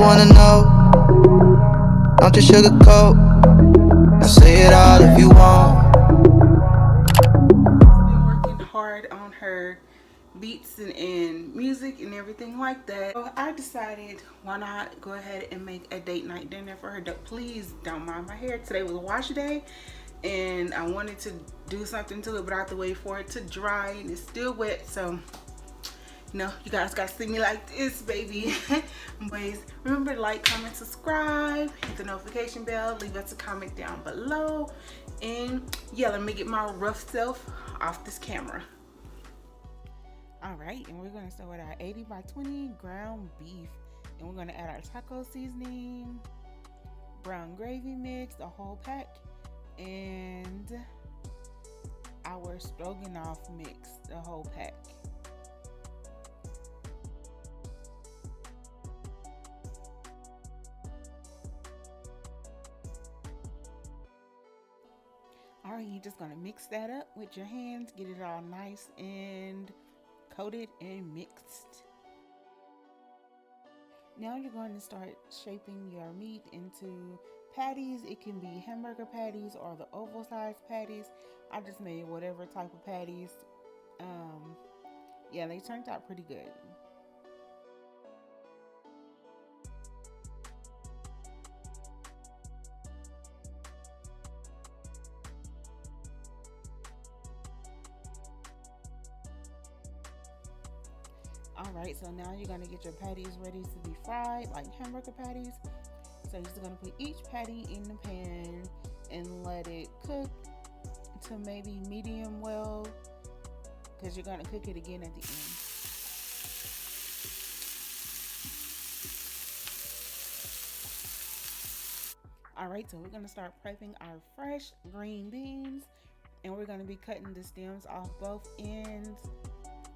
wanna know. Don't just sugarcoat. I say it all if you want. Been working hard on her beats and music and everything like that. So I decided, why not go ahead and make a date night dinner for her. Please don't mind my hair. Today was a wash day and I wanted to do something to it, but I have to wait for it to dry and it's still wet. So no, you guys got to see me like this, baby. Anyways, remember to like, comment, subscribe, hit the notification bell, leave us a comment down below. And yeah, let me get my rough self off this camera. All right, and we're gonna start with our 80 by 20 ground beef. And we're gonna add our taco seasoning, brown gravy mix, the whole pack, and our stroganoff mix, the whole pack. All right, you're just gonna mix that up with your hands, get it all nice and coated and mixed. Now you're going to start shaping your meat into patties. It can be hamburger patties or the oval size patties. I just made whatever type of patties. Yeah, they turned out pretty good. Alright, so now you're going to get your patties ready to be fried like hamburger patties. So you're just going to put each patty in the pan and let it cook to maybe medium well, because you're going to cook it again at the end. Alright, so we're going to start prepping our fresh green beans, and we're going to be cutting the stems off both ends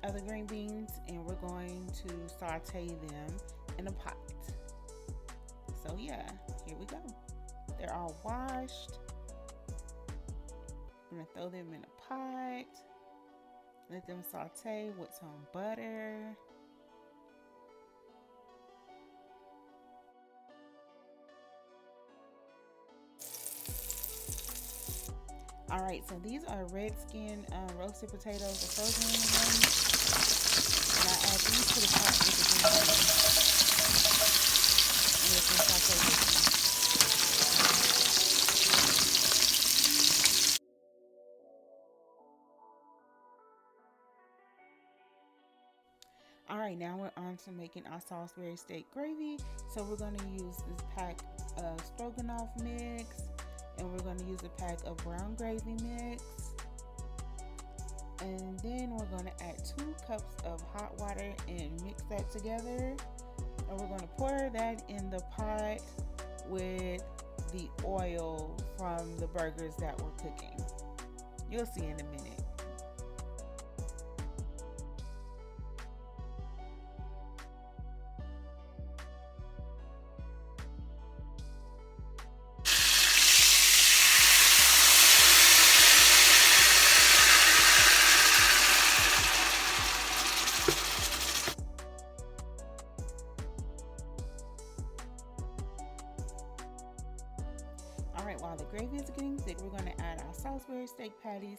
of the green beans, and we're going to saute them in a pot. So yeah, here we go. They're all washed. I'm gonna throw them in a pot, let them saute with some butter. All right, so these are red skin roasted potatoes, the frozen ones. And I add these to the pot with the green beans. And let them saute with them. All right, now we're on to making our Salisbury steak gravy. So we're going to use this pack of stroganoff mix, and we're going to use a pack of brown gravy mix, and then we're going to add 2 cups of hot water and mix that together, and we're going to pour that in the pot with the oil from the burgers that we're cooking. You'll see in a minute. Alright, while the gravy is getting thick, we're going to add our Salisbury steak patties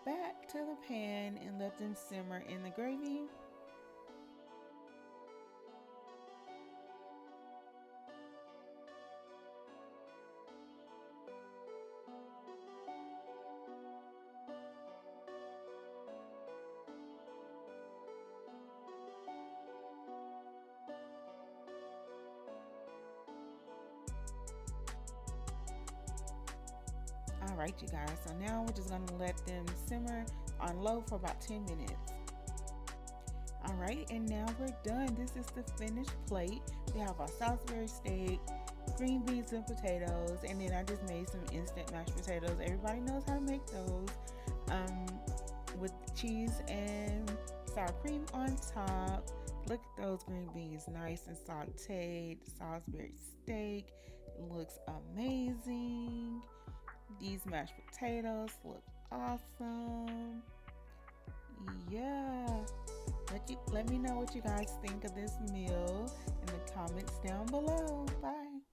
back to the pan and let them simmer in the gravy. Alright, you guys, so now we're just going to let them simmer on low for about 10 minutes. Alright, and now we're done. This is the finished plate. We have our Salisbury steak, green beans and potatoes, and then I just made some instant mashed potatoes. Everybody knows how to make those, with cheese and sour cream on top. Look at those green beans, nice and sauteed. Salisbury steak looks amazing. These mashed potatoes look awesome. Yeah, let me know what you guys think of this meal in the comments down below. Bye.